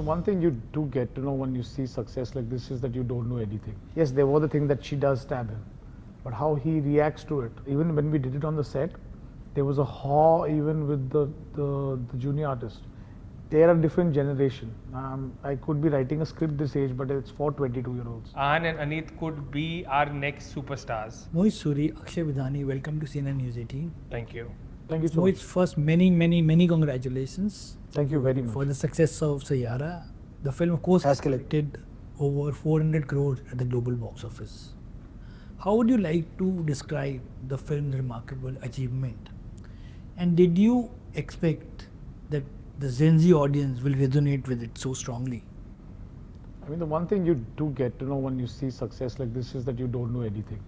one thing you do get to know when you see success like this is that you don't know anything. Yes, there were the thing that she does stab him, but how he reacts to it. Even when we did it on the set, there was a awe even with the junior artist. They are a different generation. I could be writing a script this age, but it's for 22-year-olds. Ahaan and Aneet could be our next superstars. Mohit Suri, Akshaye Widhani, welcome to CNN News 18. Thank you. Thank you so Mohit, much. first many congratulations. Thank you very much. For the success of Saiyaara. The film, of course, has collected over 400 crores at the global box office. How would you like to describe the film's remarkable achievement? And did you expect that the Gen Z audience will resonate with it so strongly? I mean, the one thing you do get to know when you see success like this is that you don't know anything.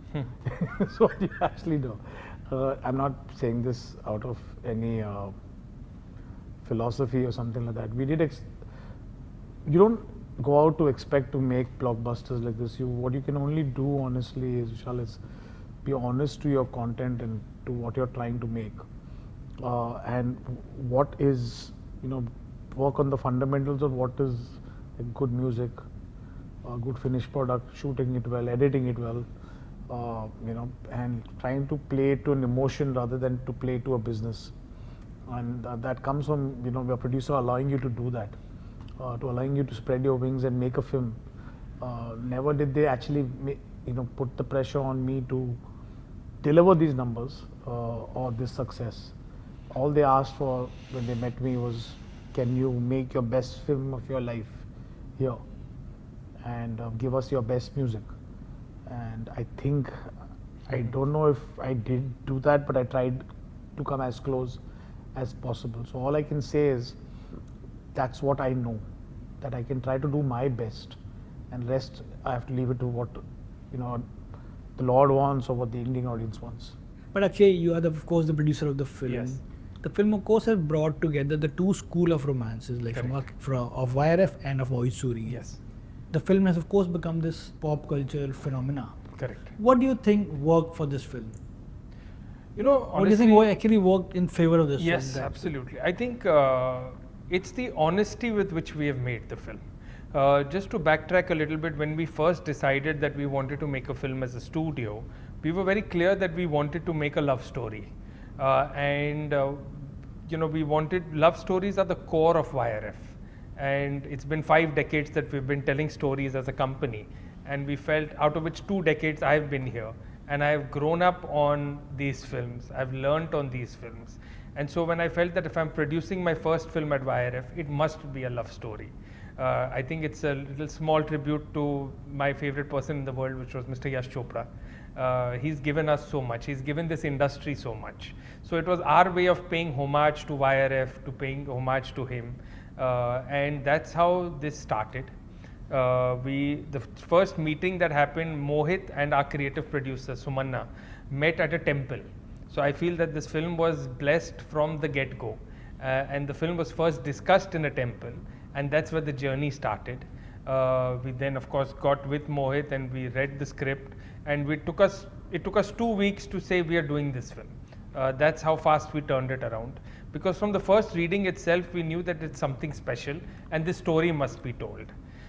So you actually know. I'm not saying this out of any philosophy or something like that. You don't go out to expect to make blockbusters like this. What you can only do honestly is, Vishal, is be honest to your content and to what you're trying to make. And what is, work on the fundamentals of what is good music, good finished product, shooting it well, editing it well, and trying to play to an emotion rather than to play to a business. And that comes from, your producer allowing you to do that, to allowing you to spread your wings and make a film. Never did they actually, put the pressure on me to deliver these numbers or this success. All they asked for when they met me was, can you make your best film of your life here and give us your best music? And I think, I don't know if I did do that, but I tried to come as close as possible. So all I can say is, that's what I know, that I can try to do my best, and rest I have to leave it to what, the Lord wants or what the Indian audience wants. But Akshay, you are of course the producer of the film. Yes. The film, of course, has brought together the two school of romances, like of YRF and of Mohit Suri. Yes. The film has, of course, become this pop culture phenomena. Correct. What do you think worked for this film? Honestly, What do you think actually worked in favor of this film? Yes, absolutely. I think it's the honesty with which we have made the film. Just to backtrack a little bit, when we first decided that we wanted to make a film as a studio, we were very clear that we wanted to make a love story. We wanted, love stories are the core of YRF. And it's been 5 decades that we've been telling stories as a company. And we felt, out of which 2 decades I've been here. And I've grown up on these films. I've learnt on these films. And so when I felt that if I'm producing my first film at YRF, it must be a love story. I think it's a little small tribute to my favorite person in the world, which was Mr. Yash Chopra. He's given us so much. He's given this industry so much. So it was our way of paying homage to YRF, to paying homage to him. And that's how this started. The first meeting that happened, Mohit and our creative producer, Sumanna, met at a temple. So I feel that this film was blessed from the get-go. And the film was first discussed in a temple. And that's where the journey started. We then, of course, got with Mohit and we read the script. And it took us 2 weeks to say we are doing this film. That's how fast we turned it around. Because from the first reading itself, we knew that it's something special and this story must be told.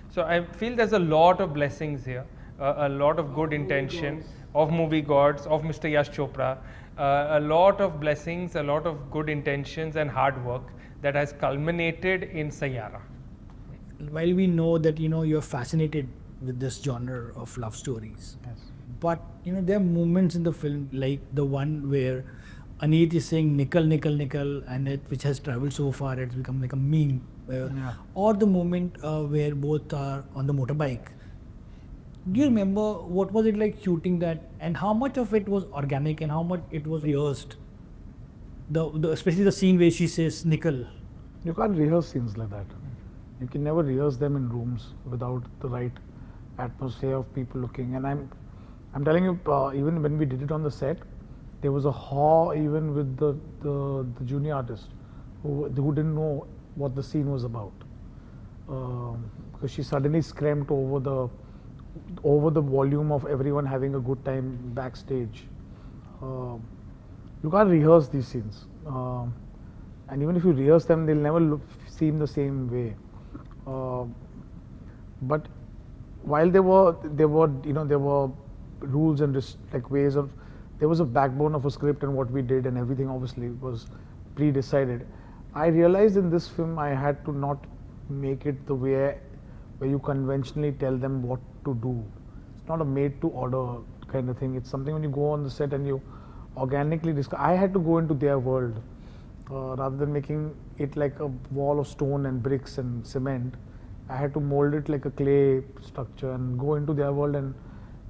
So I feel there's a lot of blessings here, a lot of good intention of movie gods, of Mr. Yash Chopra, a lot of blessings, a lot of good intentions and hard work that has culminated in Saiyaara. While we know that you're fascinated with this genre of love stories, Yes. but there are moments in the film like the one where Aneet is saying nickel, nickel, nickel, and which has traveled so far it's become like a meme. Or the moment where both are on the motorbike. Do you remember what was it like shooting that, and how much of it was organic and how much it was rehearsed? Especially the scene where she says nickel. You can't rehearse scenes like that. You can never rehearse them in rooms without the right atmosphere of people looking. And I'm telling you, even when we did it on the set, there was a awe even with the junior artist who didn't know what the scene was about, because she suddenly screamed over the volume of everyone having a good time backstage. You can't rehearse these scenes, and even if you rehearse them, they'll never seem the same way. Uh, but while there were there were rules and like ways of, there was a backbone of a script and what we did and everything obviously was pre-decided. I realized in this film I had to not make it the way where you conventionally tell them what to do. It's not a made to order kind of thing. It's something when you go on the set and you organically discuss. I had to go into their world rather than making it like a wall of stone and bricks and cement. I had to mold it like a clay structure and go into their world and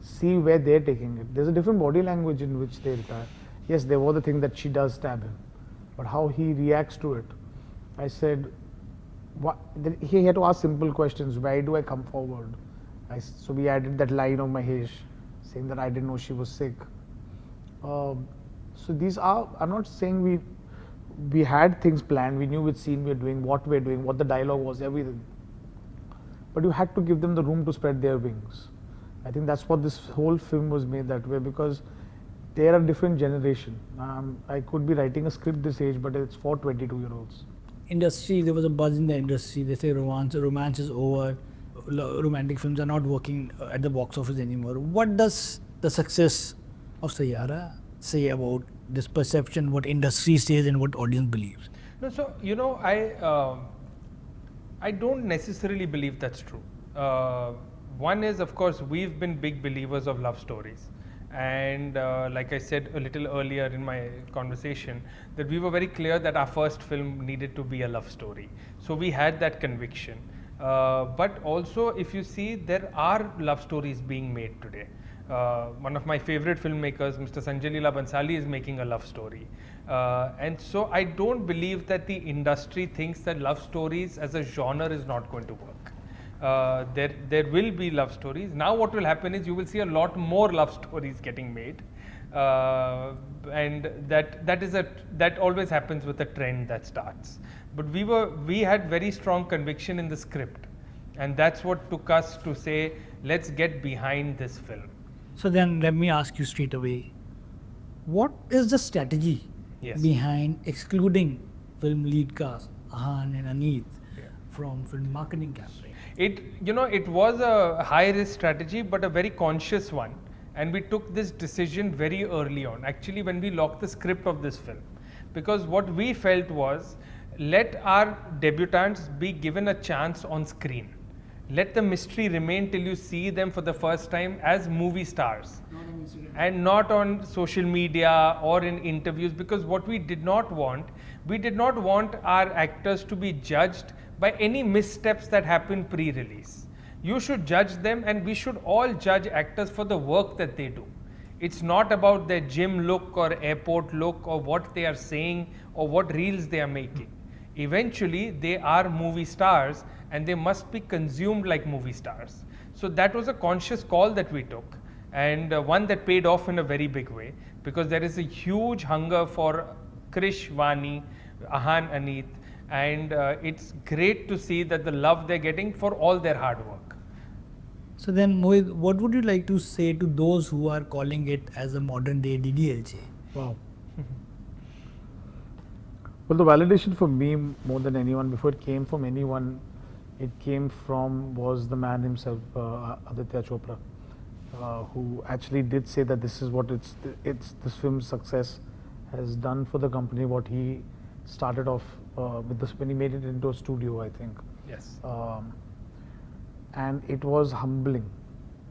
see where they're taking it. There's a different body language in which they retire. Yes, there was the thing that she does stab him, but how he reacts to it. I said, what, he had to ask simple questions. Why do I come forward? So we added that line of Mahesh saying that I didn't know she was sick. So these are, I'm not saying we had things planned. We knew which scene we were doing, what we're doing, what the dialogue was, everything. But you had to give them the room to spread their wings. I think that's what this whole film was made that way, because they are a different generation. I could be writing a script this age, but it's for 22-year-olds. Industry, there was a buzz in the industry. They say romance is over. Romantic films are not working at the box office anymore. What does the success of Saiyaara say about this perception, what industry says and what audience believes? No, so I don't necessarily believe that's true. One is, of course, we've been big believers of love stories. And like I said a little earlier in my conversation, that we were very clear that our first film needed to be a love story. So we had that conviction. But also, if you see, there are love stories being made today. One of my favorite filmmakers, Mr. Sanjay Leela Bansali, is making a love story. And so I don't believe that the industry thinks that love stories as a genre is not going to work. There will be love stories. Now what will happen is you will see a lot more love stories getting made, and that always happens with a trend that starts. But we had very strong conviction in the script, and that's what took us to say, let's get behind this film. So then let me ask you straight away, what is the strategy behind excluding film lead cast Ahaan and Aneet from film marketing campaign? It was a high risk strategy, but a very conscious one. And we took this decision very early on, actually, when we locked the script of this film. Because what we felt was, let our debutants be given a chance on screen. Let the mystery remain till you see them for the first time as movie stars. And not on social media or in interviews, because what we did not want our actors to be judged by any missteps that happen pre-release. You should judge them, and we should all judge actors for the work that they do. It's not about their gym look or airport look or what they are saying or what reels they are making. Eventually, they are movie stars and they must be consumed like movie stars. So that was a conscious call that we took, and one that paid off in a very big way, because there is a huge hunger for Krish, Vani, Ahaan, Aneet, and it's great to see that the love they're getting for all their hard work. So then, Mohit, what would you like to say to those who are calling it as a modern day DDLJ? Wow. Well, the validation for me more than anyone, before it came from anyone, it came from was the man himself, Aditya Chopra, who actually did say that this is what this film's success has done for the company. What he started off with this when he made it into a studio, I think. Yes. And it was humbling.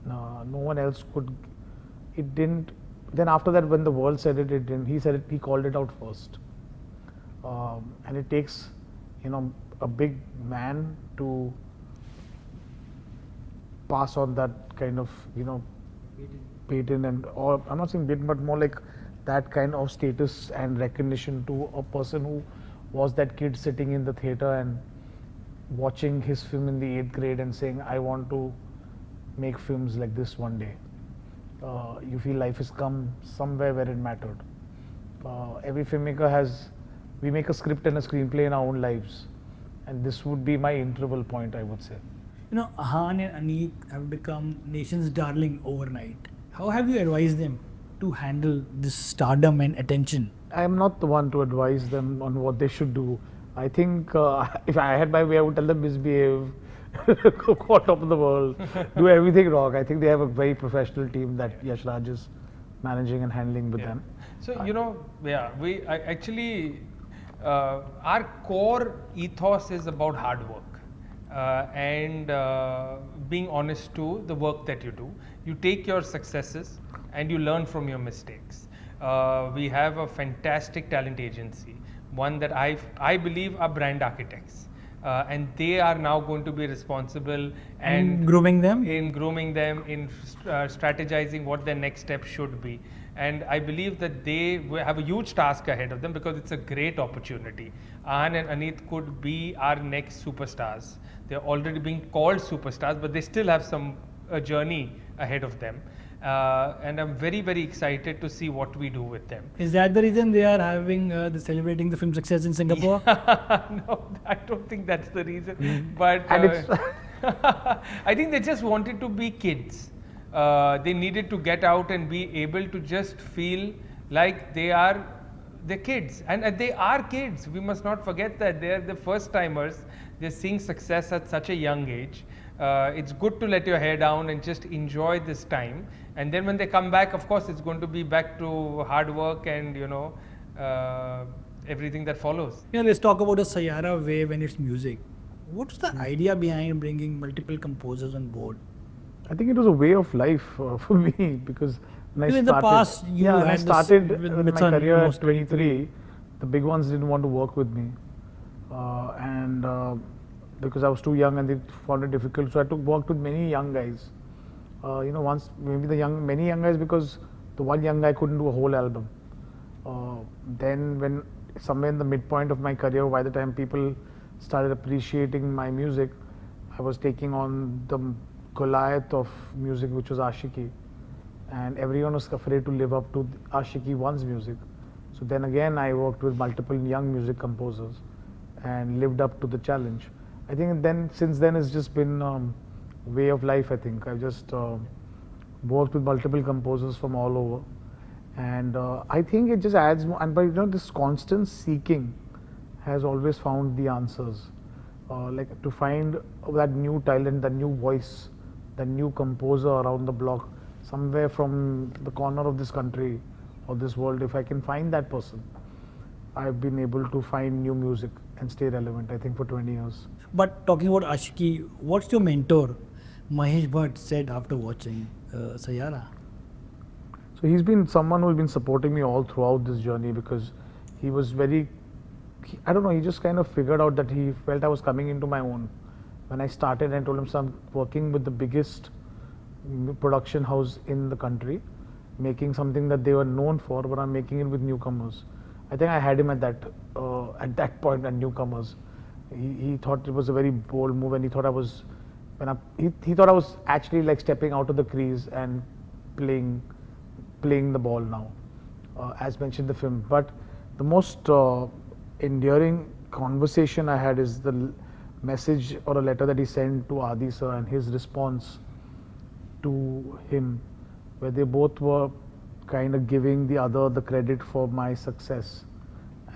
No one else could. It didn't. Then after that, when the world said it, it didn't. He said it. He called it out first. And it takes, a big man to pass on that kind of, patent and, or I'm not saying patent, but more like that kind of status and recognition to a person who was that kid sitting in the theater and watching his film in the 8th grade and saying, I want to make films like this one day. You feel life has come somewhere where it mattered. Every filmmaker we make a script and a screenplay in our own lives, and this would be my interval point, I would say. Ahaan and Aneet have become nation's darling overnight. How have you advised them to handle this stardom and attention? I am not the one to advise them on what they should do. I think if I had my way, I would tell them misbehave, go on top of the world, do everything wrong. I think they have a very professional team that Yash Raj is managing and handling with them. So, actually, our core ethos is about hard work and being honest to the work that you do. You take your successes and you learn from your mistakes. We have a fantastic talent agency, one that I believe are brand architects. And they are now going to be responsible and grooming them? in strategizing what their next step should be. And I believe that they have a huge task ahead of them because it's a great opportunity. Ahaan and Aneet could be our next superstars. They're already being called superstars, but they still have a journey ahead of them. And I'm very, very excited to see what we do with them. Is that the reason they are having celebrating the film success in Singapore? No, I don't think that's the reason. But I think they just wanted to be kids. They needed to get out and be able to just feel like they're kids. And they are kids. We must not forget that they are the first timers. They're seeing success at such a young age. It's good to let your hair down and just enjoy this time. And then when they come back, of course, it's going to be back to hard work and, everything that follows. Let's talk about the Saiyaara wave and its music. What's the idea behind bringing multiple composers on board? I think it was a way of life for me because when I started, in the past, when I started my career at 23, the big ones didn't want to work with me, and because I was too young and they found it difficult, so I worked with many young guys. Many young guys because the one young guy couldn't do a whole album. Then when somewhere in the midpoint of my career, by the time people started appreciating my music, I was taking on the Goliath of music, which was Ashiki, and everyone was afraid to live up to Ashiki 1's music. So then again I worked with multiple young music composers and lived up to the challenge. I think since then it's just been way of life. I think I've just worked with multiple composers from all over, and I think it just adds more. And this constant seeking has always found the answers. Like to find that new talent, that new voice, the new composer around the block, somewhere from the corner of this country or this world. If I can find that person, I've been able to find new music and stay relevant, I think, for 20 years. But talking about Ashiki, what's your mentor, Mahesh Bhatt, said after watching Saiyaara? So he's been someone who's been supporting me all throughout this journey because he was he just kind of figured out that he felt I was coming into my own. When I started and told him, so I'm working with the biggest production house in the country, making something that they were known for, but I'm making it with newcomers. I think I had him at that point, and newcomers. He thought it was a very bold move, and he thought I was actually like stepping out of the crease and playing the ball now, as mentioned in the film. But the most enduring conversation I had is the message or a letter that he sent to Adi sir and his response to him, where they both were kind of giving the other the credit for my success.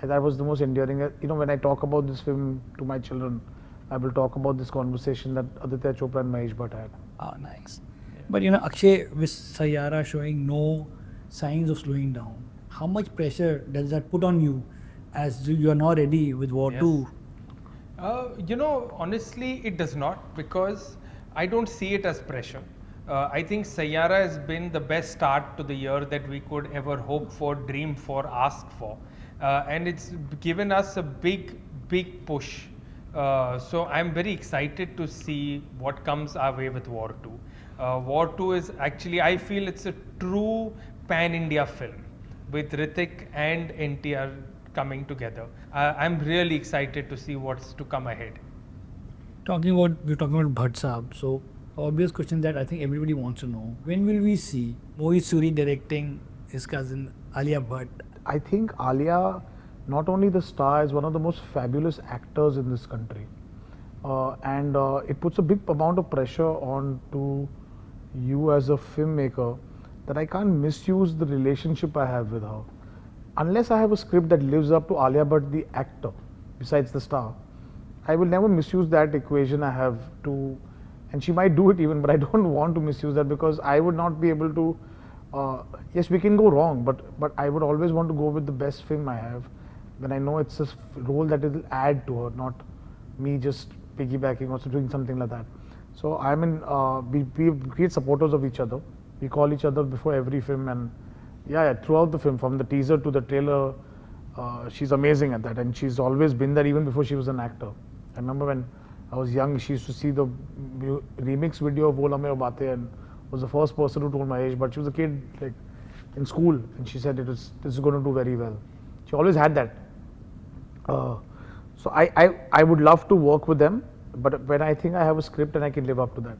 And that was the most enduring. When I talk about this film to my children, I will talk about this conversation that Aditya Chopra and Mahesh Bhatt had. Oh, nice. Yeah. But Akshay, with Saiyaara showing no signs of slowing down, how much pressure does that put on you as you are now ready with War 2? Honestly, it does not, because I don't see it as pressure. I think Saiyaara has been the best start to the year that we could ever hope for, dream for, ask for. And it's given us a big push. So I'm very excited to see what comes our way with War 2. War 2 is actually, I feel it's a true pan-India film with Hrithik and NTR coming together. I'm really excited to see what's to come ahead. We're talking about Bhatt Saab. So obvious question that I think everybody wants to know: when will we see Mohit Suri directing his cousin Alia Bhat? I think Alia, not only the star, is one of the most fabulous actors in this country, and it puts a big amount of pressure on to you as a filmmaker that I can't misuse the relationship I have with her. Unless I have a script that lives up to Alia Bhatt, the actor, besides the star, I will never misuse that equation I have to, and she might do it even, but I don't want to misuse that because I would not be able to. Yes, we can go wrong, but I would always want to go with the best film I have, when I know it's a role that it will add to her, not me just piggybacking or doing something like that. So I'm in. We great supporters of each other. We call each other before every film, and yeah, throughout the film, from the teaser to the trailer, she's amazing at that, and she's always been there even before she was an actor. I remember when I was young, she used to see the remix video of Bola Mein Baate and was the first person who told Mahesh, but she was a kid like in school, and she said this is going to do very well. She always had that. So I would love to work with them, but when I think I have a script and I can live up to that.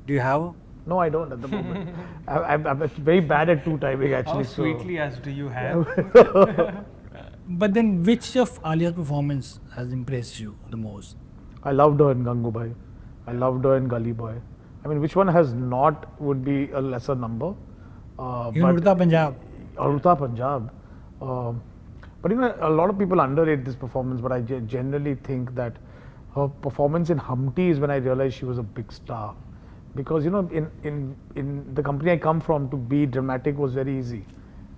Do you have? No, I don't at the moment. I'm very bad at two timing actually. How sweetly as do you have? But then, which of Alia's performance has impressed you the most? I loved her in Gangubai. I loved her in Gully Boy. I mean, which one has not would be a lesser number. Even Urta Punjab. Urta Punjab. But you know, a lot of people underrate this performance, but I generally think that her performance in Humpty is when I realized she was a big star. Because you know, in the company I come from, to be dramatic was very easy.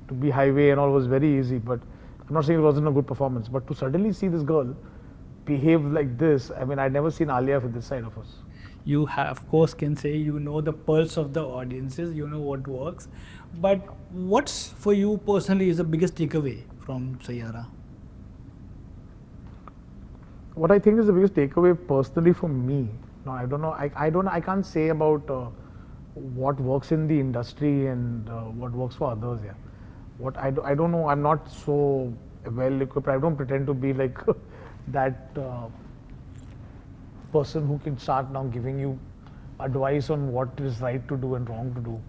To be highway and all was very easy, but I'm not saying it wasn't a good performance. But to suddenly see this girl behave like this, I mean, I'd never seen Alia for this side of us. You have, of course, can say you know the pulse of the audiences, you know what works. But what's for you personally is the biggest takeaway from Saiyaara? What I think is the biggest takeaway personally for me, no, I don't know. I can't say about what works in the industry and what works for others. Yeah, what I don't know. I'm not so well equipped. I don't pretend to be like that person who can start now giving you advice on what is right to do and wrong to do.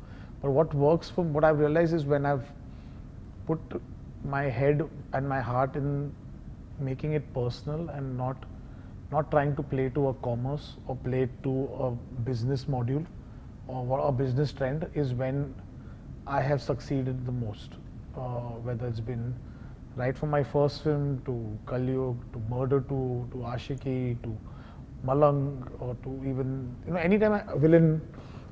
But what works for what I've realized is when I've put my head and my heart in making it personal and not trying to play to a commerce or play to a business module or a business trend, is when I have succeeded the most. Whether it's been right from my first film to Kalyug to Murder to Ashiki to Malang, or to even, you know, anytime Villain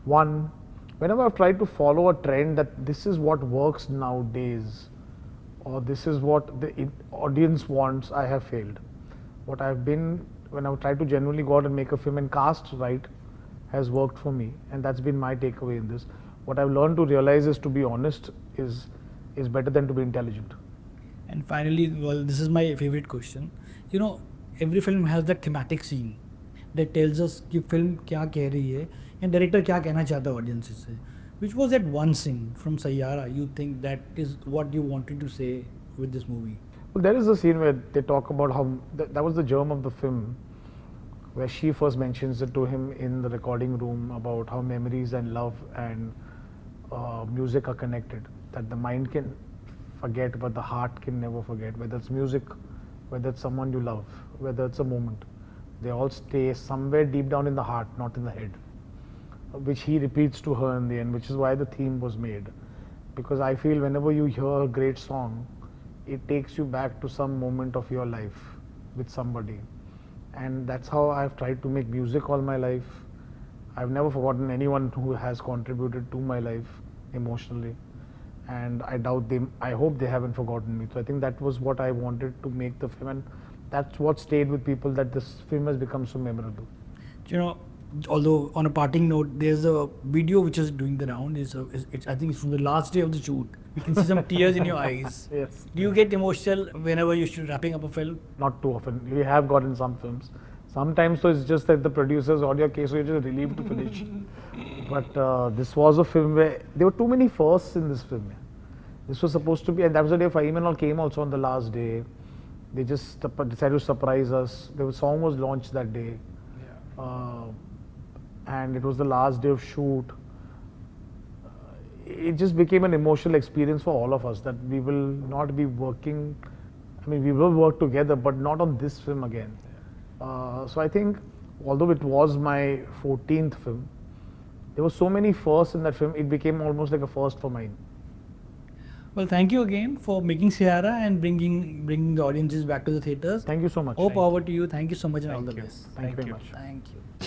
1, whenever I've tried to follow a trend that this is what works nowadays, or this is what the audience wants, I have failed. What I've been, when I've tried to genuinely go out and make a film and cast right, has worked for me, and that's been my takeaway in this. What I've learned to realize is to be honest is better than to be intelligent. And finally, well, this is my favorite question. You know, every film has that thematic scene that tells us कि film क्या कह रही है and director क्या कहना चाहता है audience से. Which was that one scene from Saiyaara you think that is what you wanted to say with this movie? Well, there is a scene where they talk about how that was the germ of the film, where she first mentions it to him in the recording room about how memories and love and music are connected. That the mind can forget, but the heart can never forget. Whether it's music, whether it's someone you love, whether it's a moment, they all stay somewhere deep down in the heart, not in the head. Which he repeats to her in the end, which is why the theme was made. Because I feel whenever you hear a great song, it takes you back to some moment of your life with somebody. And that's how I've tried to make music all my life. I've never forgotten anyone who has contributed to my life emotionally. And I hope they haven't forgotten me. So I think that was what I wanted to make the film, and that's what stayed with people, that this film has become so memorable. You know, although on a parting note, there's a video which is doing the round. I think it's from the last day of the shoot. You can see some tears in your eyes. Yes. Do you get emotional whenever you're wrapping up a film? Not too often. We have gotten some films. Sometimes so it's just that the producer's audio case, so you're just relieved to finish. But this was a film where there were too many firsts in this film. This was supposed to be, and that was the day Fahim and all came also on the last day. They just decided to surprise us. The song was launched that day. Yeah. And it was the last day of shoot. It just became an emotional experience for all of us, that we will not be working, I mean, we will work together, but not on this film again. So I think, although it was my 14th film, there were so many firsts in that film, it became almost like a first for mine. Well, thank you again for making Saiyaara and bringing the audiences back to the theaters. Thank you so much. All power to you. Thank you so much and all Thank the you. best. Thank you very Thank much. Thank you.